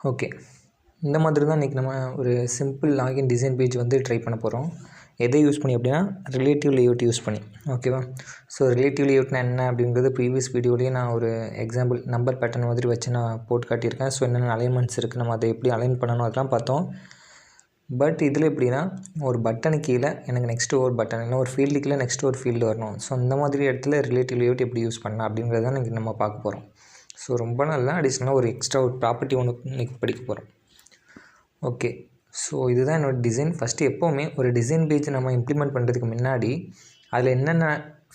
Okay, இந்த மாதிரி தான் இன்றைக்கி நம்ம ஒரு சிம்பிள் லாகின் டிசைன் பேஜ் வந்து ட்ரை பண்ண போகிறோம். எதை யூஸ் பண்ணி அப்படின்னா ரிலேட்டிவ் லேஅவுட் யூஸ் பண்ணி. ஓகேவா? ஸோ ரிலேட்டிவ் லேஅவுட்னா என்ன அப்படிங்கிறது ப்ரீவியஸ் வீடியோலேயே நான் ஒரு எக்ஸாம்பிள் நம்பர் பேட்டர்ன் மாதிரி வச்சு நான் போட்டு காட்டியிருக்கேன். ஸோ என்னென்ன அலைன்மெண்ட்ஸ் இருக்குது, நம்ம அதை எப்படி அலைன் பண்ணணும் அதெல்லாம் பார்த்தோம். பட் இதில் எப்படின்னா ஒரு பட்டனுக்கு கீழே எனக்கு நெக்ஸ்ட்டு ஒரு பட்டன் இல்லை ஒரு ஃபீல்டு கீழே நெக்ஸ்ட்டு ஒரு ஃபீல்டு வரணும். ஸோ இந்த மாதிரி இடத்துல ரிலேட்டிவ் லேஅவுட் எப்படி யூஸ் பண்ணலாம் அப்படிங்கிறத இன்றைக்கி நம்ம பார்க்க போகிறோம். ஸோ ரொம்ப நல்லா அடிஷ்னலாக ஒரு எக்ஸ்ட்ரா ஒரு ப்ராப்பர்ட்டி ஒன்று இன்றைக்கி படிக்க போகிறோம். ஓகே, ஸோ இதுதான் என்னோடய டிசைன். ஃபஸ்ட்டு எப்போவுமே ஒரு டிசைன் பேஜ் நம்ம இம்ப்ளிமெண்ட் பண்ணுறதுக்கு முன்னாடி அதில் என்னென்ன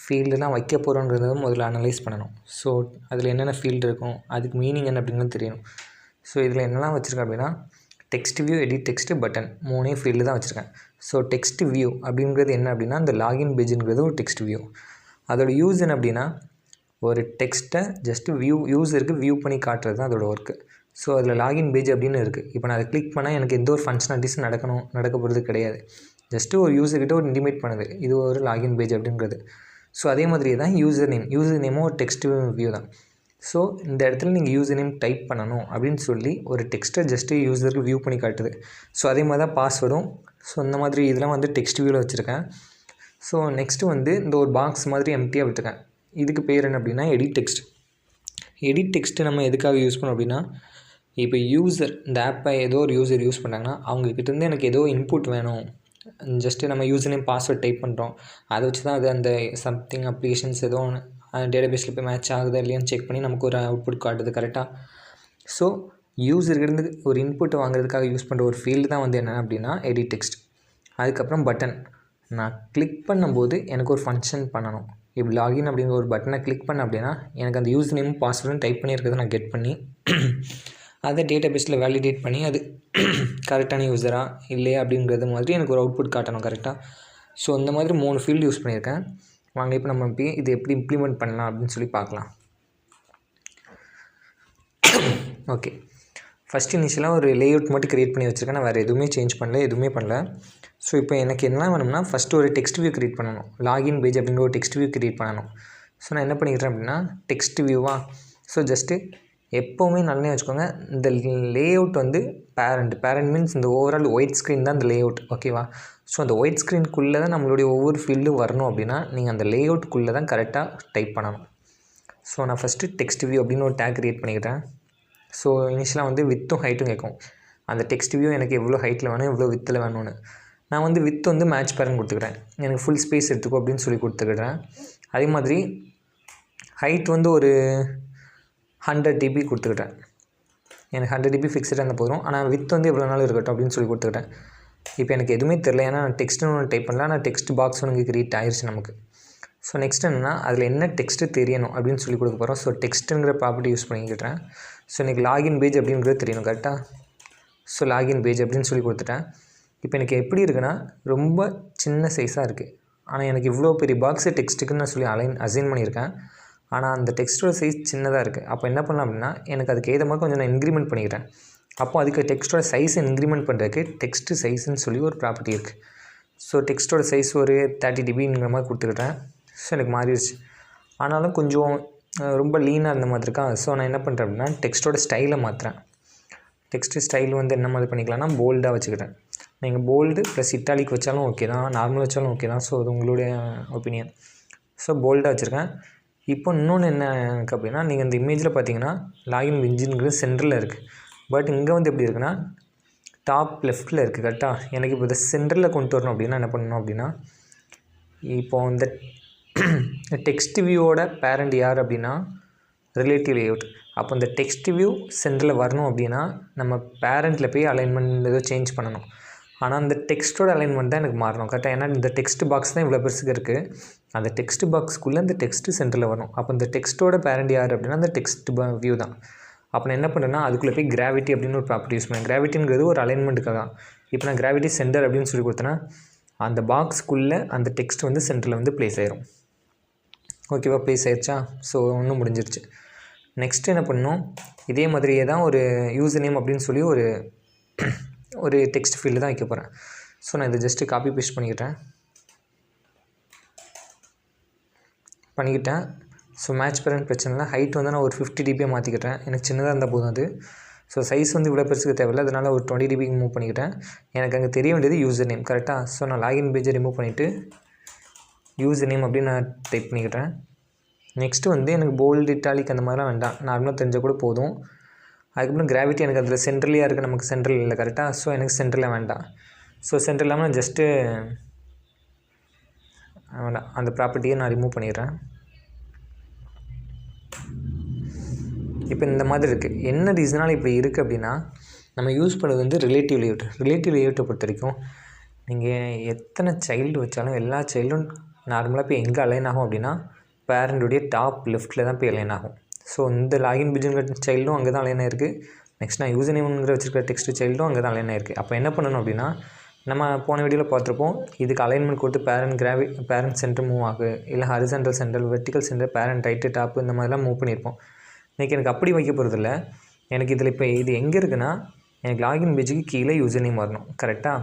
ஃபீல்டுலாம் வைக்க போகிறோன்றதை முதல்ல அனலைஸ் பண்ணணும். ஸோ அதில் என்னென்ன ஃபீல்டு இருக்கும், அதுக்கு மீனிங் என்ன அப்படிங்கிறது தெரியணும். ஸோ இதில் என்னெல்லாம் வச்சுருக்கேன் அப்படின்னா text view, edit text, button 3 field தான் வச்சுருக்கேன். ஸோ டெக்ஸ்ட் வியூ அப்படிங்கிறது என்ன அப்படின்னா இந்த லாகின் பேஜுங்கிறது ஒரு டெக்ஸ்ட் வியூ. அதோட யூஸ் என்ன அப்படின்னா ஒரு டெக்ஸ்ட்டை ஜஸ்ட்டு யூஸருக்கு வியூ பண்ணி காட்டுறது தான் அதோட ஒர்க்கு. ஸோ அதில் லாகின் பேஜ் அப்படின்னு இருக்குது. இப்போ நான் அதை கிளிக் பண்ணால் எனக்கு எந்த ஒரு ஃபங்க்ஷனாலிட்டிஸ் நடக்க போகிறது கிடையாது. ஜஸ்ட்டு ஒரு யூஸர்கிட்ட ஒரு இன்டிமேட் பண்ணுது, இது ஒரு லாகின் பேஜ் அப்படிங்கிறது. ஸோ அதே மாதிரியே தான் யூசர் நேமும் ஒரு டெக்ஸ்ட் வியூ தான். ஸோ இந்த இடத்துல நீங்கள் யூசர் நேம் டைப் பண்ணணும் அப்படின்னு சொல்லி ஒரு டெக்ஸ்ட்டை ஜஸ்ட்டு யூஸருக்கு வியூ பண்ணி காட்டுது. ஸோ அதே மாதிரி தான் பாஸ்வேர்டும். ஸோ இந்த மாதிரி இதெல்லாம் வந்து டெக்ஸ்ட் வியூவில் வச்சுருக்கேன். ஸோ நெக்ஸ்ட்டு வந்து இந்த ஒரு பாக்ஸ் மாதிரி எம்டியாக விட்டுருக்கேன். இதுக்கு பேர் என்ன அப்படின்னா எடிட் டெக்ஸ்ட். எடிட் டெக்ஸ்ட்டு நம்ம எதுக்காக யூஸ் பண்ணோம் அப்படின்னா இப்போ இந்த ஆப்பை ஏதோ ஒரு யூஸர் யூஸ் பண்ணாங்கன்னா அவங்கக்கிட்டேருந்து எனக்கு ஏதோ இன்புட் வேணும். ஜஸ்ட்டு நம்ம யூசர் நேம் பாஸ்வேர்ட் டைப் பண்ணுறோம், அதை வச்சு தான் அது அந்த சம்திங் அப்ளிகேஷன்ஸ் ஏதோ ஒன்று டேட்டாபேஸில் போய் மேட்ச் ஆகுதா இல்லையான்னு செக் பண்ணி நமக்கு ஒரு அவுட்புட் காட்டுது கரெக்டாக. ஸோ யூஸர்கிட்டேருந்து ஒரு இன்புட் வாங்குறதுக்காக யூஸ் பண்ணுற ஒரு ஃபீல்டு தான் வந்து என்ன அப்படின்னா எடிட் டெக்ஸ்ட். அதுக்கப்புறம் பட்டன், நான் கிளிக் பண்ணும்போது எனக்கு ஒரு ஃபங்க்ஷன் பண்ணணும். இப்போ லாகின் அப்படிங்கிற ஒரு பட்டனை கிளிக் பண்ண அப்படின்னா எனக்கு அந்த யூசர் நேமும் பாஸ்வேர்டும் டைப் பண்ணியிருக்கிறத நான் கெட் பண்ணி அதை டேட்டாபேஸில் வேலிடேட் பண்ணி அது கரெக்டான யூஸரா இல்லையா அப்படிங்கிறது மாதிரி எனக்கு ஒரு அவுட்புட் காட்டணும் கரெக்டாக. ஸோ இந்த மாதிரி 3 ஃபீல்டு யூஸ் பண்ணியிருக்கேன். வாங்க இப்போ நம்ம இது எப்படி இம்ப்ளிமெண்ட் பண்ணலாம் அப்படின்னு சொல்லி பார்க்கலாம். ஓகே, ஃபஸ்ட் இனிஷியலாக ஒரு லேஅவுட் மட்டும் க்ரியேட் பண்ணி வச்சுருக்கேன். நான் வேறு எதுவுமே சேஞ்ச் பண்ணல, எதுவுமே பண்ணல. ஸோ இப்போ எனக்கு என்ன வேணும்னா ஃபஸ்ட்டு ஒரு டெக்ஸ்ட் வியூ க்ரியேட் பண்ணணும். லாகின் பேஜ் அப்படிங்கிற ஒரு டெக்ஸ்ட் வியூ க்ரியேட் பண்ணணும். ஸோ நான் என்ன பண்ணிக்கிறேன் அப்படின்னா டெக்ஸ்ட் வியூவா. ஸோ ஜஸ்ட்டு எப்போவுமே நல்லா வச்சுக்கோங்க, இந்த லேஅவுட் வந்து பேரண்ட் மீன்ஸ் இந்த ஓவரால் ஒயிட் ஸ்க்ரீன் தான் இந்த லேஅவுட். ஓகேவா? ஸோ அந்த ஒயிட் ஸ்க்ரீனுக்குள்ளே தான் நம்மளுடைய ஒவ்வொரு ஃபீல்டும் வரணும் அப்படின்னா நீங்கள் அந்த லேஅவுட்டுக்குள்ளே தான் கரெக்டாக டைப் பண்ணணும். ஸோ நான் ஃபஸ்ட்டு டெக்ஸ்ட் வியூ அப்படின்னு ஒரு டேக் க்ரியேட் பண்ணிக்கிறேன். ஸோ இனிஷியலாக வந்து வித்தும் ஹைட்டும் கேட்கும். அந்த டெக்ஸ்ட் வியூ எனக்கு எவ்வளோ ஹைட்டில் வேணும், எவ்வளோ வித்தில் வேணும்னு. நான் வந்து வித் வந்து மேட்ச் பேரண்ட் கொடுத்துக்கிறேன். எனக்கு ஃபுல் ஸ்பேஸ் எடுத்துக்கோ அப்படின்னு சொல்லி கொடுத்துக்கிறேன். அதே மாதிரி ஹைட் வந்து ஒரு 100 dB கொடுத்துக்கிட்டேன். எனக்கு 100 dB ஃபிக்ஸ்டாக இருந்தால் போதும். ஆனால் வித் வந்து எவ்வளோ நாள் இருக்கட்டும் அப்படின்னு சொல்லி கொடுத்துக்கிட்டேன். இப்போ எனக்கு எதுவுமே தெரியல, ஏன்னா நான் டெக்ஸ்ட்டுன்னு ஒன்று டைப் பண்ணல, ஆனால் டெக்ஸ்ட் பாக்ஸ் ஒன்று க்ரியேட் ஆயிடுச்சு நமக்கு. ஸோ நெக்ஸ்ட் என்னென்னா அதில் என்ன டெக்ஸ்ட்டு தெரியணும் அப்படின்னு சொல்லி கொடுக்க போகிறோம். ஸோ டெக்ஸ்ட்டுங்கிற ப்ராப்பர்ட்டி யூஸ் பண்ணிக்கிட்டேன். ஸோ எனக்கு லாகின் பேஜ் அப்படிங்கிறது தெரியணும் கரெக்டாக. ஸோ லாகின் பேஜ் அப்படின்னு சொல்லி கொடுத்துட்டேன். இப்போ எனக்கு எப்படி இருக்குன்னா ரொம்ப சின்ன சைஸாக இருக்குது. ஆனால் எனக்கு இவ்வளோ பெரிய பாக்ஸு டெக்ஸ்ட்டுக்குன்னு நான் சொல்லி அசைன் பண்ணியிருக்கேன். ஆனால் அந்த டெக்ஸ்ட்டோட சைஸ் சின்னதாக இருக்குது. அப்போ என்ன பண்ணலாம் அப்படின்னா எனக்கு அதுக்கு ஏற்ற மாதிரி கொஞ்சம் நான் இன்க்ரிமெண்ட் பண்ணிக்கிறேன். அப்போ அதுக்கு டெக்ஸ்ட்டோட சைஸை இன்க்ரிமெண்ட் பண்ணுறதுக்கு டெக்ஸ்ட்டு சைஸ்ன்னு சொல்லி ஒரு ப்ராப்பர்ட்டி இருக்குது. ஸோ டெக்ஸ்ட்டோட சைஸ் ஒரு 30 dBங்கிற மாதிரி கொடுத்துக்கிட்டேன். ஸோ எனக்கு மாறிடுச்சு. ஆனாலும் கொஞ்சம் ரொம்ப லீனாக இருந்த மாதிரி இருக்கா. ஸோ நான் என்ன பண்ணுறேன் அப்படின்னா டெக்ஸ்ட்டோட ஸ்டைலை மாற்றுறேன். டெக்ஸ்ட்டு ஸ்டைல் வந்து என்ன மாதிரி பண்ணிக்கலாம்னா போல்டாக வச்சுக்கிறேன். நீங்கள் போல்டு ப்ளஸ் இட்டாலிக் வச்சாலும் ஓகே தான், நார்மல் வச்சாலும் ஓகே தான். ஸோ அது உங்களுடைய ஒப்பீனியன். ஸோ போல்டாக வச்சுருக்கேன். இப்போ இன்னொன்று என்ன எனக்கு அப்படின்னா நீங்கள் இந்த இமேஜில் பார்த்தீங்கன்னா லாகின் இன்ஜின்ங்கிறது சென்டரில் இருக்குது. பட் இங்கே வந்து எப்படி இருக்குன்னா டாப் லெஃப்ட்டில் இருக்குது கரெக்டாக. எனக்கு இப்போ இதை சென்டரில் கொண்டு வரணும் அப்படின்னா என்ன பண்ணணும் அப்படின்னா இப்போது இந்த டெக்ஸ்ட் வியூவோட பேரண்ட் யார் அப்படின்னா ரிலேட்டிவ் லேஅவுட். அப்போ இந்த டெக்ஸ்ட் வியூ சென்டரில் வரணும் அப்படின்னா நம்ம பேரண்ட்டில் போய் அலைன்மெண்ட் ஏதோ சேஞ்ச் பண்ணணும். ஆனால் அந்த டெக்ஸ்ட்டோட அலைன்மெண்ட் தான் எனக்கு மாறணும் கரெக்டாக. ஏன்னா இந்த டெக்ஸ்ட் பாக்ஸ் தான் இவ்வளோ பெருசுக்கு இருக்குது. அந்த டெக்ஸ்ட் பாக்ஸ்க்குள்ளே இந்த டெக்ஸ்ட்டு சென்டரில் வரணும். அப்போ இந்த டெக்ஸ்ட்டோட பேரண்ட் யார் அப்படின்னா அந்த டெக்ஸ்ட் வியூ தான். அப்போ நான் என்ன பண்ணுறேன்னா அதுக்குள்ளே போய் கிராவிட்டி அப்படின்னு ஒரு ப்ராப்பர்ட்டி யூஸ் பண்ணேன். கிராவிட்டிங்கிறது ஒரு அலைன்மெண்ட்டுக்காக தான். இப்போ நான் கிராவிட்டி சென்டர் அப்படின்னு சொல்லி கொடுத்தேன்னா அந்த பாக்ஸ்க்குள்ளே அந்த டெக்ஸ்ட் வந்து சென்டரில் வந்து ப்ளேஸ் ஆயிரும். ஓகேவா? ப்ளேஸ் ஆயிடுச்சா? ஸோ ஒன்றும் முடிஞ்சிருச்சு. நெக்ஸ்ட் என்ன பண்ணணும், இதே மாதிரியே தான் ஒரு யூசர் நேம் அப்படின்னு சொல்லி ஒரு டெக்ஸ்ட் ஃபீல்டு தான் வைக்க போகிறேன். ஸோ நான் இதை ஜஸ்ட்டு காப்பி பேஸ்ட் பண்ணிக்கிட்டேன். ஸோ மேட்ச் பேரண்ட் பிரச்சனை இல்லை. ஹைட் வந்து நான் ஒரு 50 dB மாற்றிக்கிட்டேன். எனக்கு சின்னதாக இருந்தால் போதும் அது. ஸோ சைஸ் வந்து இவ்வளோ பெருசுக்கு தேவையில்லை, அதனால் ஒரு 20 dBக்கு மூவ் பண்ணிக்கிட்டேன். எனக்கு அங்கே தெரிய வேண்டியது யூசர் நேம் கரெக்டாக. ஸோ நான் லாகின் பேஜை ரிமூவ் பண்ணிவிட்டு யூசர் நேம் அப்படின்னு நான் டைப் பண்ணிக்கிட்டேன். நெக்ஸ்ட்டு வந்து எனக்கு போல்டு இட்டாலிக் அந்த மாதிரிலாம் வேண்டாம், நார்மலாக தெரிஞ்சால் கூட போதும். அதுக்கப்புறம் கிராவிட்டி எனக்கு அதில் சென்ட்ரலியாக இருக்குது, நமக்கு சென்ட்ரல் இல்லை கரெக்டாக. ஸோ எனக்கு சென்ட்ரலில் வேண்டாம். ஸோ சென்ட்ரல் இல்லாமல் நான் ஜஸ்ட்டு வேண்டாம், அந்த ப்ராப்பர்ட்டியை நான் ரிமூவ் பண்ணிடுறேன். இப்போ இந்த மாதிரி இருக்குது. என்ன ரீசனால் இப்படி இருக்குது அப்படின்னா, நம்ம யூஸ் பண்ணது வந்து ரிலேட்டிவ் லேஅவுட்டை பொறுத்த வரைக்கும் நீங்கள் எத்தனை சைல்டு வச்சாலும் எல்லா சைல்டும் நார்மலாக போய் எங்கே அலைன் ஆகும் அப்படின்னா பேரண்ட்டுடைய டாப் லெஃப்ட்டில் தான் போய் அலைன் ஆகும். ஸோ இந்த லாகின் பேஜுங்கிற சைல்டும் அங்கே தான் அலைன் ஆகிருக்கு. நெக்ஸ்ட் நான் யூசர் நேம்ங்கிற வச்சுருக்க டெக்ஸ்ட் சைல்டும் அங்கே தான் அலைன் ஆகிருக்கு. அப்போ என்ன பண்ணணும் அப்படின்னா, நம்ம போன வீடியோவில் பார்த்துருப்போம், இதுக்கு அலைன்மெண்ட் கொடுத்து பேரண்ட் சென்டர் மூவ் ஆகு, இல்லை horizontal centre, vertical centre, parent right top இந்த மாதிரிலாம் மூவ் பண்ணியிருப்போம். இன்றைக்கி எனக்கு அப்படி வைக்க போகிறதில்ல. எனக்கு இதில் இப்போ இது எங்கே இருக்குன்னா, எனக்கு லாகின் பேஜுக்கு கீழே யூசர் நேம் வரணும் கரெக்டாக.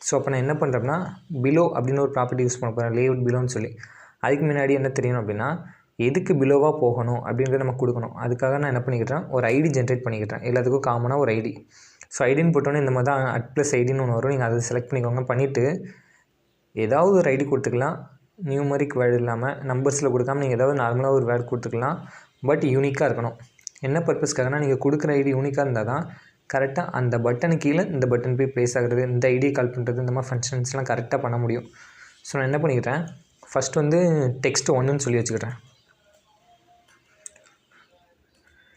ஸோ அப்போ நான் என்ன பண்ணுறேன்னா, பிலோ அப்படின்னு ஒரு ப்ராப்பர்ட்டி யூஸ் பண்ண போகிறேன், லேஅவுட் பிலோன்னு சொல்லி. அதுக்கு முன்னாடி என்ன தெரியணும் அப்படின்னா, எதுக்கு பிலோவாக போகணும் அப்படின்றத நம்ம கொடுக்கணும். அதுக்காக நான் என்ன பண்ணிக்கிட்டேன், ஒரு ஐடி ஜென்ரேட் பண்ணிக்கிட்டேன். எல்லாத்துக்கும் காமனாக ஒரு ஐடி. ஸோ ஐடின்னு போட்டோன்னே இந்த மாதிரி தான் @+ஐடின்னு ஒன்று வரும். நீங்கள் அதை செலக்ட் பண்ணிக்கோங்க. பண்ணிவிட்டு ஏதாவது ஒரு ஐடி கொடுத்துக்கலாம். நியூமரிக் வேர்டு இல்லாமல் நம்பர்ஸில் கொடுக்காமல் நீங்கள் ஏதாவது நார்மலாக ஒரு வேர்டு கொடுத்துக்கலாம். பட் யூனிக்காக இருக்கணும். என்ன பர்பஸ்க்காகனா, நீங்கள் கொடுக்குற ஐடி யூனிக்காக இருந்தால் தான் கரெக்டாக அந்த பட்டனுக்கு கீழே இந்த பட்டன் போய் ப்ளேஸ் ஆகிறது, இந்த ஐடியை கால் பண்ணுறது, இந்த மாதிரி ஃபங்க்ஷன்ஸ்லாம் கரெக்டாக பண்ண முடியும். ஸோ நான் என்ன பண்ணிக்கிட்டேன், ஃபஸ்ட்டு வந்து டெக்ஸ்ட் 1ன்னு சொல்லி வச்சுக்கிட்டேன்.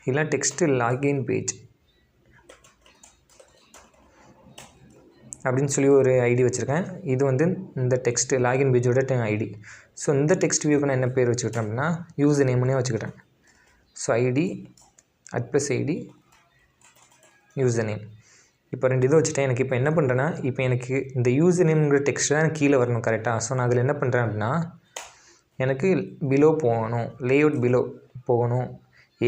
இல்லை டெக்ஸ்ட்டு லாகின் பேஜ் அப்படின்னு சொல்லி ஒரு ஐடி வச்சுருக்கேன். இது வந்து இந்த டெக்ஸ்ட்டு லாகின் பேஜோட ஐடி. ஸோ இந்த டெக்ஸ்ட் வியூக்கு நான் என்ன பேர் வச்சுக்கிட்டேன் அப்படின்னா, யூசர் நேம்னே வச்சுக்கிட்டேன். ஸோ ஐடி @+ஐடி யூசர் நேம். இப்போ 2 இதை வச்சுட்டேன். எனக்கு இப்போ என்ன பண்ணுறேன்னா, இப்போ எனக்கு இந்த யூசர் நேம்ங்கிற டெக்ஸ்ட் தான் எனக்கு கீழே வரணும் கரெக்டாக. ஸோ நான் அதில் என்ன பண்ணுறேன் அப்படின்னா, எனக்கு பிலோ போகணும், லேஅவுட் பிலோ போகணும்.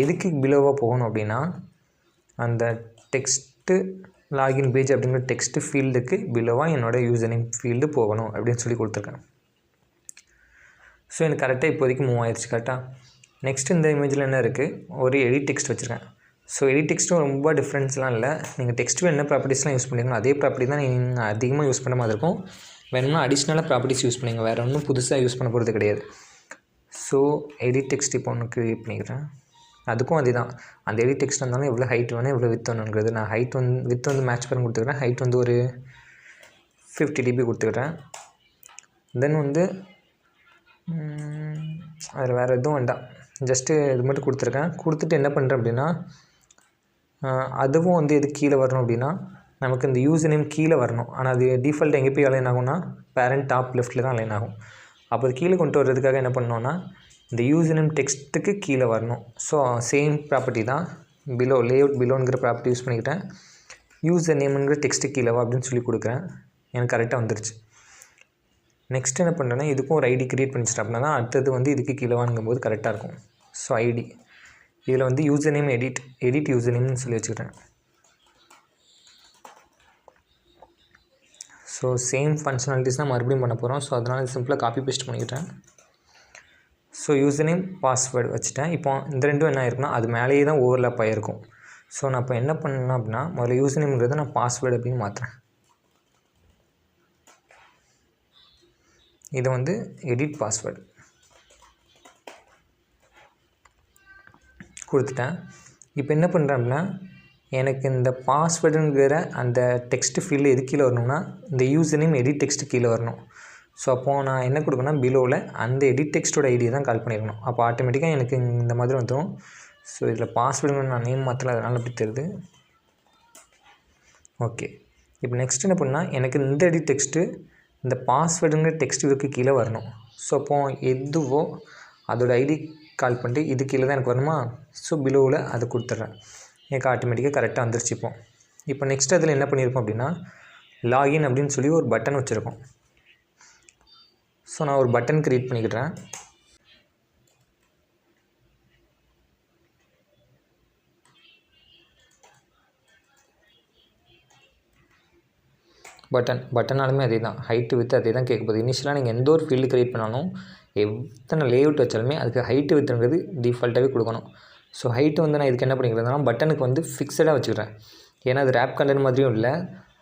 எதுக்கு பிலோவாக போகணும் அப்படின்னா, அந்த டெக்ஸ்ட்டு லாகின் பேஜ் அப்படிங்கிற டெக்ஸ்ட்டு ஃபீல்டுக்கு பிலோவாக என்னோடய யூசர் நேம் ஃபீல்டு போகணும் அப்படின்னு சொல்லி கொடுத்துருக்கேன். ஸோ எனக்கு கரெக்டாக இப்போதைக்கு மூவ் ஆயிடுச்சு கரெக்டாக. நெக்ஸ்ட் இந்த இமேஜில் என்ன இருக்குது, ஒரு எடிட் டெக்ஸ்ட் வச்சுருக்கேன். ஸோ எடிட் டெக்ஸ்ட்டும் ரொம்ப டிஃப்ரென்ஸ்லாம் இல்லை. நீங்கள் டெக்ஸ்ட்டு என்ன ப்ராப்பர்ட்டிஸ்லாம் யூஸ் பண்ணிக்கணும், அதே ப்ராப்பர்ட்டி தான் நீங்கள் அதிகமாக யூஸ் பண்ண மாதிரி இருக்கும். வேணும்னா அடிஷ்னலாக ப்ராப்பர்ட்டிஸ் யூஸ் பண்ணிங்க, வேறு ஒன்றும் புதுசாக யூஸ் பண்ண போகிறது கிடையாது. ஸோ எடிட் டெக்ஸ்ட் இப்போ ஒன்று க்ரியேட் பண்ணிக்கிறேன். அதுக்கும் அதே தான், அந்த எடிட் டெக்ஸ்ட் இருந்தாலும் எவ்வளோ ஹைட் வேணும் எவ்வளோ வித் வேணுங்கிறது. நான் வித் வந்து மேட்ச் பண்ணி கொடுத்துக்கிறேன். ஹைட் வந்து ஒரு 50 dB கொடுத்துக்கிறேன். தென் வந்து அதில் வேறு எதுவும் வேண்டாம், ஜஸ்ட்டு இது மட்டும் கொடுத்துருக்கேன். கொடுத்துட்டு என்ன பண்ணுறேன் அப்படின்னா, அதுவும் வந்து எது கீழே வரணும் அப்படின்னா, நமக்கு இந்த யூசர் நேம் கீழே வரணும். ஆனால் அது டிஃபால்ட் எங்கே போய் அலைன் ஆகும்னா பேரண்ட் டாப் லெஃப்ட்டில் தான் அலைன் ஆகும். அப்போ அது கீழே கொண்டு வர்றதுக்காக என்ன பண்ணோன்னா, இந்த யூசர் நேம் டெக்ஸ்ட்டுக்கு கீழே வரணும். ஸோ சேம் ப்ராப்பர்ட்டி தான், பிலோ லேஅவுட் பிலோங்கிற ப்ராப்பர்ட்டி யூஸ் பண்ணிக்கிட்டேன். யூசர் நேம்ங்கிற டெக்ஸ்ட்டு கீழேவா அப்படின்னு சொல்லி கொடுக்குறேன். எனக்கு கரெக்டாக வந்துருச்சு. நெக்ஸ்ட் என்ன பண்ணுறேன்னா, இதுக்கும் ஒரு ஐடி க்ரியேட் பண்ணிச்சிட்டேன் அப்படின்னா தான் அடுத்தது வந்து இதுக்கு கீழேவாங்கும்போது கரெக்டாக இருக்கும். ஸோ ஐடி இதில் வந்து யூசர் நேம் எடிட் யூசர் நேம்னு சொல்லி வச்சுக்கிட்டேன். ஸோ சேம் ஃபங்க்ஷனாலிட்டிஸ் தான் மறுபடியும் பண்ண போகிறோம். ஸோ அதனால் சிம்பிளாக காப்பி பேஸ்ட் பண்ணிக்கிட்டேன். ஸோ யூசர் நேம் பாஸ்வேர்டு வச்சுட்டேன். இப்போ இந்த ரெண்டும் என்ன ஆயிருக்குன்னா, அது மேலேயே தான் ஓவர்லாப் ஆகிருக்கும். ஸோ நான் இப்போ என்ன பண்ணேன் அப்படின்னா, முதல்ல யூசர் நேம்ங்கிறத நான் பாஸ்வேர்டு அப்படின்னு மாற்றுறேன். இதை வந்து எடிட் பாஸ்வேர்டு கொடுத்துட்டேன். இப்போ என்ன பண்ணுறேன் அப்படின்னா, எனக்கு இந்த பாஸ்வேர்டுங்கிற அந்த டெக்ஸ்ட் ஃபீல்டு எது கீழே வரணும்னா, இந்த யூசர் நேம் எடிட் டெக்ஸ்ட்டு கீழே வரணும். ஸோ அப்போது நான் என்ன கொடுக்கணும்னா, பிலோவில் அந்த எடிட் டெக்ஸ்ட்டோட ஐடியை தான் கால் பண்ணியிருக்கணும். அப்போ ஆட்டோமேட்டிக்காக எனக்கு இந்த மாதிரி வந்துடும். ஸோ இதில் பாஸ்வேர்டுன்னு நான் நேம் மாற்றல, அதனால் அப்படி தெரியுது. ஓகே, இப்போ நெக்ஸ்ட் என்ன பண்ணால், எனக்கு இந்த எடிட் டெக்ஸ்ட்டு இந்த பாஸ்வேர்டுங்கிற டெக்ஸ்ட் இதுக்கு கீழே வரணும். ஸோ அப்போது எதுவோ அதோட ஐடி கால் பண்ணிட்டு இது கீழே தான் எனக்கு வரணுமா. ஸோ பிலோவில் அதை கொடுத்துட்றேன். எனக்கு ஆட்டோமேட்டிக்காக கரெக்டாக வந்துருச்சு. இப்போ நெக்ஸ்ட் அதில் என்ன பண்ணியிருக்கோம் அப்படின்னா, லாகின் அப்படின்னு சொல்லி ஒரு பட்டன் வச்சுருக்கோம். ஸோ நான் ஒரு பட்டன் க்ரியேட் பண்ணிக்கிட்டேன். பட்டனாலுமே அதே தான், ஹைட்டு வித்து அதே தான் கேட்க போகுது. இனிஷியலாக நீங்கள் எந்த ஒரு ஃபீல்டு க்ரியேட் பண்ணாலும் எத்தனை லேஅவுட் வச்சாலுமே அதுக்கு ஹைட்டு வித்துங்கிறது டிஃபால்ட்டாகவே கொடுக்கணும். ஸோ ஹைட்டு வந்து நான் இதுக்கு என்ன பண்ணிக்கிறேன்னா பட்டனுக்கு வந்து ஃபிக்ஸடாக வச்சுக்கிறேன். ஏன்னா அது ரேப் கண்டென்ட் மாதிரியும் இல்லை,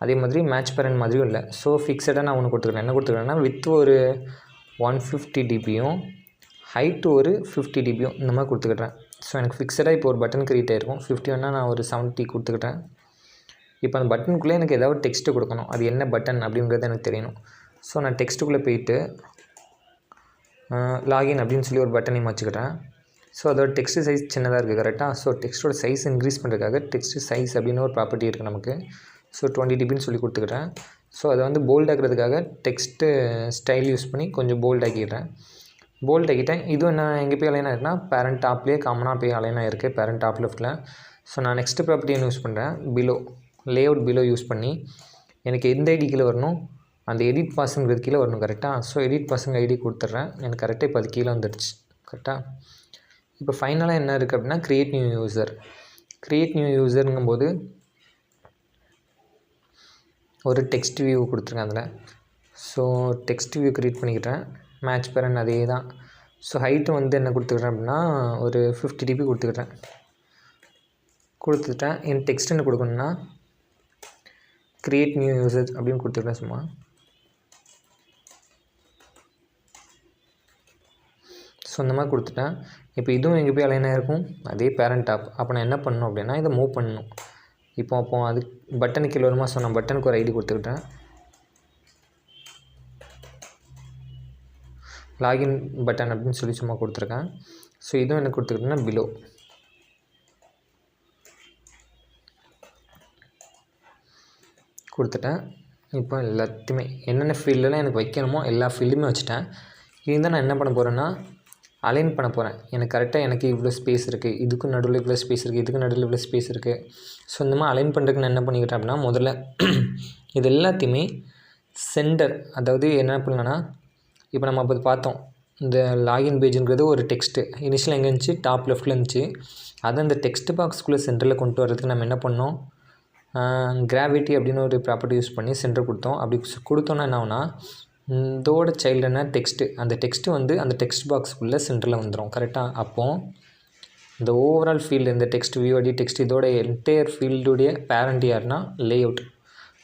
அதே மாதிரி மேட்ச் பேரண்ட் மாதிரியும் இல்லை. ஸோ ஃபிக்ஸடாக நான் ஒன்று கொடுத்துக்கிறேன். என்ன கொடுத்துக்கிறேன்னா வித் ஒரு 150 dBயும் ஹைட்டு ஒரு 50 dBயும் இந்த மாதிரி கொடுத்துக்கிட்டேன். ஸோ எனக்கு ஃபிக்ஸடாக இப்போ ஒரு பட்டன் க்ரியேட் ஆகிருக்கும். 51 நான் ஒரு 70 கொடுத்துக்கிட்டேன். இப்போ அந்த பட்டனுக்குள்ளே எனக்கு ஏதாவது டெக்ஸ்ட்டு கொடுக்கணும். அது என்ன பட்டன் அப்படிங்கிறது எனக்கு தெரியணும். ஸோ நான் டெக்ஸ்ட்டுக்குள்ளே போயிட்டு லாகின் அப்படின்னு சொல்லி ஒரு பட்டனையும் வச்சுக்கிட்டேன். ஸோ அதோட டெக்ஸ்ட் சைஸ் சின்னதாக இருக்குது கரெக்டாக. ஸோ டெக்ஸ்ட்டோட சைஸ் இன்க்ரீஸ் பண்ணுறதுக்காக டெக்ஸ்ட் சைஸ் அப்படின்னு ஒரு ப்ராப்பர்ட்டி இருக்குது நமக்கு. ஸோ 20 dBன்னு சொல்லி கொடுத்துக்கிட்டேன். ஸோ அதை வந்து போல்ட் ஆக்கிறதுக்காக டெக்ஸ்ட்டு ஸ்டைல் யூஸ் பண்ணி கொஞ்சம் போல்ட் ஆக்கிட்டேன். போல்ட் ஆக்கிட்டேன். இதுவும் என்ன எங்கே போய் அலைன் ஆகிருக்குன்னா பேரண்ட் டாப்லேயே காமனாக போய் அலைன் ஆகிருக்கு பேரண்ட் டாப் லெஃப்ட்டில். ஸோ நான் நெக்ஸ்ட்டு ப்ராப்பர்ட்டி யூஸ் பண்ணுறேன். பிலோ லேஅவுட் பிலோ யூஸ் பண்ணி எனக்கு எந்த ஐடி கீழே வரணும், அந்த எடிட் பாஸுங்கிறது கீழே வரணும் கரெக்டாக. ஸோ எடிட் பாஸுங்க ஐடி கொடுத்துட்றேன். எனக்கு கரெக்டாக இப்போ அது கீழே வந்துடுச்சு கரெக்டாக. இப்போ ஃபைனலாக என்ன இருக்குது அப்படின்னா create new user. Create new யூசருங்கும்போது ஒரு டெக்ஸ்ட் வியூ கொடுத்துருக்கேன் அதில். ஸோ டெக்ஸ்ட் வியூ க்ரியேட் பண்ணிக்கிட்டேன். மேட்ச் பேரண்ட் அதே தான். ஸோ ஹைட்டு வந்து என்ன கொடுத்துக்கிறேன் அப்படின்னா ஒரு 50 dB கொடுத்துட்டேன். என் டெக்ஸ்ட் என்ன கொடுக்கணுன்னா க்ரியேட் நியூ யூசர் அப்படின்னு கொடுத்துருக்கேன் சும்மா. ஸோ இந்த மாதிரி கொடுத்துட்டேன். இப்போ இதுவும் எங்கே போய் அலைன் ஆகிருக்கும், அதே பேரண்ட் டாப். அப்போ நான் என்ன பண்ணணும் அப்படின்னா இதை மூவ் பண்ணணும். அப்போ அது பட்டனுக்கு கீழே வருமா. ஸோ நான் பட்டனுக்கு ஒரு ஐடி கொடுத்துக்கிட்டேன். லாகின் பட்டன் அப்படின்னு சொல்லி சும்மா கொடுத்துருக்கேன். ஸோ இதுவும் என்ன கொடுத்துக்கிட்டேன்னா பிலோ கொடுத்துட்டேன். இப்போ எல்லாத்தையுமே என்னென்ன ஃபீல்டெலாம் எனக்கு வைக்கணுமோ எல்லா ஃபீல்டுமே வச்சுட்டேன். இருந்தால் நான் என்ன பண்ண போகிறேன்னா அலைன் பண்ண போகிறேன். எனக்கு கரெக்டாக எனக்கு இவ்வளோ ஸ்பேஸ் இருக்குது, இதுக்கும் நடுவில் இவ்வளோ ஸ்பேஸ் இருக்குது, இதுக்கு நடுவில் இவ்வளோ ஸ்பேஸ் இருக்குது. ஸோ இந்த மாதிரி அலைன் பண்ணுறதுக்கு நான் என்ன பண்ணிக்கிட்டேன் அப்படின்னா முதல்ல இது எல்லாத்தையுமே சென்டர், அதாவது என்ன பண்ணலான்னா இப்போ நம்ம அப்போ பார்த்தோம் இந்த லாகின் பேஜுங்கிறது ஒரு டெக்ஸ்ட்டு இனிஷியல் எங்கே இருந்துச்சு, டாப் லெஃப்ட்டில் இருந்துச்சு. அதை அந்த டெக்ஸ்ட் பாக்ஸ்குள்ளே சென்டரில் கொண்டு வரதுக்கு நம்ம என்ன பண்ணோம், கிராவிட்டி அப்படின்னு ஒரு ப்ராப்பர்ட்டி யூஸ் பண்ணி சென்டர் கொடுத்தோம். அப்படி கொடுத்தோன்னா என்ன ஆகுனா இதோட சைல்டுனா டெக்ஸ்ட்டு, அந்த டெக்ஸ்ட்டு வந்து அந்த டெக்ஸ்ட் பாக்ஸுக்குள்ளே சென்டரில் வந்துடும் கரெக்டாக. அப்போது இந்த ஓவரால் ஃபீல்டு இந்த டெக்ஸ்ட் வியூ அடி டெக்ஸ்ட் இதோட என்டையர் ஃபீல்டுடைய பேரண்ட் யாருன்னா லேஅவுட்.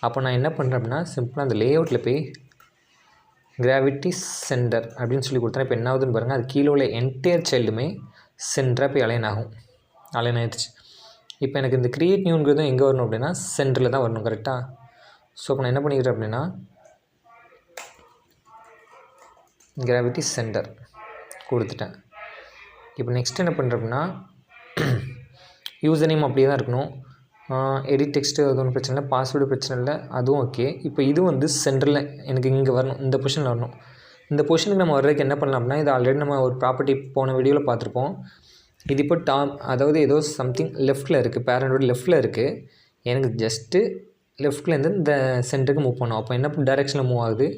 அப்போ நான் என்ன பண்ணுறேன் அப்படின்னா சிம்பிளாக அந்த லேஅவுட்டில் போய் கிராவிட்டி சென்டர் அப்படின்னு சொல்லி கொடுத்தேன். இப்போ என்ன ஆகுதுன்னு பாருங்கள், அது கீழே உள்ள என்டையர் சைல்டுமே சென்டராக போய் அலைன் ஆகும். அலைன் ஆகிடுச்சு. இப்போ எனக்கு இந்த க்ரியேட் நியூங்கிறதும் எங்கே வரணும் அப்படின்னா சென்டரில் தான் வரணும் கரெக்டாக. ஸோ இப்போ நான் என்ன பண்ணிக்கிறேன் அப்படின்னா கிராவிட்டி சென்டர் கொடுத்துட்டேன். இப்போ நெக்ஸ்ட் என்ன பண்ணுறேன் அப்படின்னா யூசர் நேம் அப்படியே தான் இருக்கணும். எடிட் டெக்ஸ்ட்டு அது ஒன்றும் பிரச்சனை இல்லை, பாஸ்வேர்டு பிரச்சனை இல்லை, அதுவும் ஓகே. இப்போ இது வந்து சென்டரில் எனக்கு இங்கே வரணும், இந்த பொசிஷனில் வரணும். இந்த பொசிஷனுக்கு நம்ம வர்றதுக்கு என்ன பண்ணலாம் அப்படின்னா இது ஆல்ரெடி நம்ம ஒரு ப்ராப்பர்ட்டி போன வீடியோவில் பார்த்துருப்போம். இது இப்போ டாப், அதாவது ஏதோ சம்திங் லெஃப்ட்டில் இருக்குது, பேரண்டோட லெஃப்ட்டில் இருக்குது. எனக்கு ஜஸ்ட்டு லெஃப்ட்லேருந்து இந்த சென்டருக்கு மூவ் பண்ணோம். அப்போ என்ன டைரெக்ஷனில் மூவ் ஆகுது,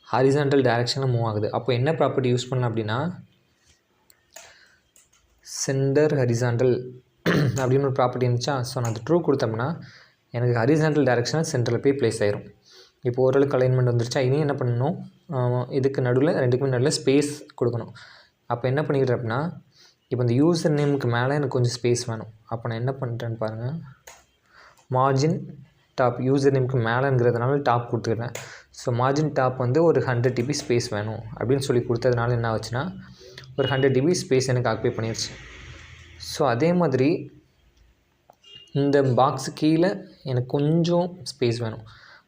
ஹாரிசான்டல் டைரெக்ஷனில் மூவ் ஆகுது. அப்போ என்ன ப்ராப்பர்ட்டி யூஸ் பண்ணலாம் அப்படின்னா சென்டர் ஹரிசான்டல் அப்படின்னு ஒரு ப்ராப்பர்ட்டி இருந்துச்சா. ஸோ நான் அது ட்ரூ கொடுத்தோம்னா எனக்கு ஹரிசான்டல் டைரெக்ஷனில் சென்டரில் போய் ப்ளேஸ் ஆயிரும். இப்போ ஓரளவுக்கு அலைன்மெண்ட் வந்துருச்சா. இனி என்ன பண்ணணும், இதுக்கு நடுவில் ரெண்டுக்குமே நடுவில் ஸ்பேஸ் கொடுக்கணும். அப்போ என்ன பண்ணிக்கிறேன் அப்படின்னா இப்போ இந்த யூசர் நேமுக்கு மேலே எனக்கு கொஞ்சம் ஸ்பேஸ் வேணும். அப்போ நான் என்ன பண்ணுறேன்னு பாருங்கள், மார்ஜின் டாப் யூசர் நேமுக்கு மேலேங்கிறதுனால டாப் கொடுத்துக்கிறேன். ஸோ மார்ஜின் டாப் வந்து ஒரு 100 dB ஸ்பேஸ் வேணும் அப்படின்னு சொல்லி கொடுத்ததுனால என்ன ஆச்சுன்னா ஒரு 100 dB ஸ்பேஸ் எனக்கு ஆக்குபை பண்ணிடுச்சு. ஸோ அதே மாதிரி இந்த பாக்ஸு கீழே எனக்கு கொஞ்சம் ஸ்பேஸ் வேணும்.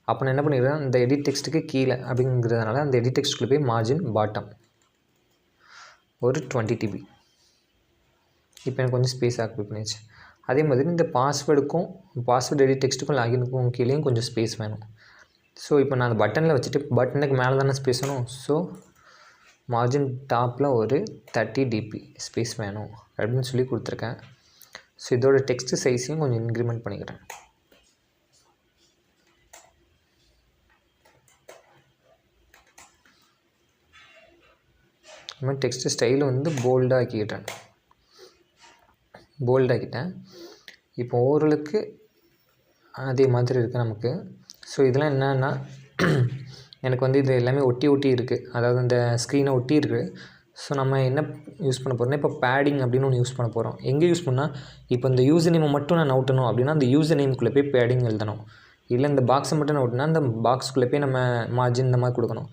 அப்போ நான் என்ன பண்ணிக்கிறேன், இந்த எடிட் டெக்ஸ்ட்டுக்கு கீழே அப்படிங்கிறதுனால அந்த எடிட் டெக்ஸ்ட்டுக்குள்ளே போய் மார்ஜின் பாட்டம் ஒரு 20 dB. இப்போ எனக்கு கொஞ்சம் ஸ்பேஸ் ஆக்குபை பண்ணிடுச்சு. அதே மாதிரி இந்த பாஸ்வேர்டு எடிட் டெக்ஸ்ட்டுக்கும் லாகினுக்கும் கீழேயும் கொஞ்சம் ஸ்பேஸ் வேணும். ஸோ இப்போ நான் அந்த பட்டனில் வச்சுட்டு பட்டனுக்கு மேலே தானே ஸ்பேஸ் வேணும். ஸோ மார்ஜின் டாப்பில் ஒரு 30 dB ஸ்பேஸ் வேணும் அப்படின்னு சொல்லி கொடுத்துருக்கேன். ஸோ இதோட டெக்ஸ்ட் சைஸையும் கொஞ்சம் இன்க்ரிமெண்ட் பண்ணிக்கிறேன். இது மாதிரி டெக்ஸ்ட் ஸ்டைலை வந்து போல்டாக்கிட்டேன். இப்போ ஓரளவுக்கு அதே மாதிரி இருக்குது நமக்கு. ஸோ இதெல்லாம் என்னென்னா எனக்கு வந்து இது எல்லாமே ஒட்டி இருக்குது, அதாவது இந்த ஸ்க்ரீனை ஒட்டி இருக்குது. ஸோ நம்ம என்ன யூஸ் பண்ண போகிறோம்னா இப்போ பேடிங் அப்படின்னு ஒன்று யூஸ் பண்ண போகிறோம். எங்கே யூஸ் பண்ணால் இப்போ இந்த யூசர் நேமை மட்டும் நான் நவுட்டணும் அப்படின்னா அந்த யூசர் நேமுக்குள்ளே போய் பேடிங் எழுதணும். இல்லை இந்த பாக்ஸை மட்டும் நவுட்டினா அந்த பாக்ஸுக்குள்ளே போய் நம்ம மார்ஜின் இந்த மாதிரி கொடுக்கணும்.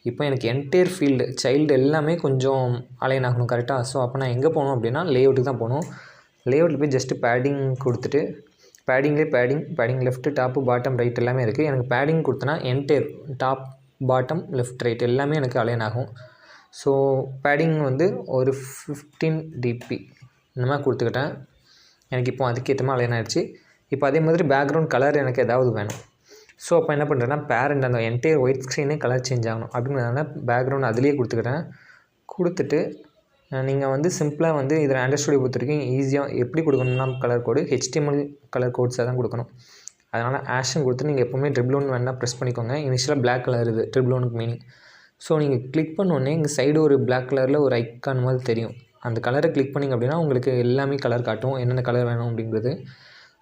இப்போ எனக்கு என்டையர் ஃபீல்டு சைல்டு எல்லாமே கொஞ்சம் அலைன் ஆகணும் கரெக்டாக. ஸோ அப்போ நான் எங்கே போகணும் அப்படின்னா லேஅவுட்டுக்கு தான் போகணும். லேஅவுட்டில் போய் ஜஸ்ட்டு பேடிங் கொடுத்துட்டு பேடிங்லேயே padding left top bottom right எல்லாமே இருக்குது. எனக்கு பேடிங் கொடுத்தனா entire top bottom left right எல்லாமே எனக்கு அலைன் ஆகும். ஸோ பேடிங் வந்து ஒரு 15 dp இந்த மாதிரி கொடுத்துக்கிட்டேன். எனக்கு இப்போ அதுக்கேற்ற மாதிரி அலைன் ஆகிடுச்சு. இப்போ அதே மாதிரி பேக்ரவுண்ட் கலர் எனக்கு ஏதாவது வேணும். ஸோ அப்போ என்ன பண்ணுறேன்னா பேரண்ட் அந்த என்டையர் ஒயிட் ஸ்க்ரீனே கலர் சேஞ்ச் ஆகணும் அப்படிங்கிறதுனால பேக்ரவுண்ட் அதிலேயே கொடுத்துக்கிட்டேன். கொடுத்துட்டு நீங்கள் வந்து சிம்பிளாக வந்து இதில் ஆண்ட்ராய்ட் ஸ்டுடியோ பொறுத்த வரைக்கும் ஈஸியாக எப்படி கொடுக்கணும்னா கலர் கோடு HTML கலர் கோட்ஸாக தான் கொடுக்கணும். அதனால் ஆஷன் கொடுத்து நீங்கள் எப்போவுமே ட்ரிபிள் வேணால் ப்ரெஸ் பண்ணிக்கோங்க. இனிஷியலாக பிளாக் கலர் இது ட்ரிபிள் மீனிங். ஸோ நீங்கள் கிளிக் பண்ணோடனே இங்கே சைடு ஒரு பிளாக் கலரில் ஒரு ஐக்கான் மாதிரி தெரியும். அந்த கலரை கிளிக் பண்ணிங்க அப்படின்னா உங்களுக்கு எல்லாமே கலர் காட்டும், என்னென்ன கலர் வேணும் அப்படிங்கிறது.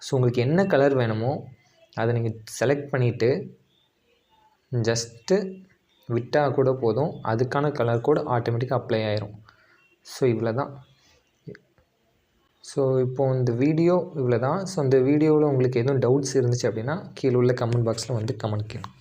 ஸோ உங்களுக்கு என்ன கலர் வேணுமோ அதை நீங்கள் செலக்ட் பண்ணிவிட்டு ஜஸ்ட்டு விட்டால் கூட போதும், அதுக்கான கலர் கோடு ஆட்டோமேட்டிக்காக அப்ளை ஆயிரும். ஸோ இவ்வளோ தான். ஸோ இப்போது இந்த வீடியோ இவ்வளோ தான். ஸோ இந்த வீடியோவில் உங்களுக்கு எதுவும் டவுட்ஸ் இருந்துச்சு அப்படின்னா கீழே உள்ள கமெண்ட் பாக்ஸில் வந்து கமெண்ட் கேளுங்க.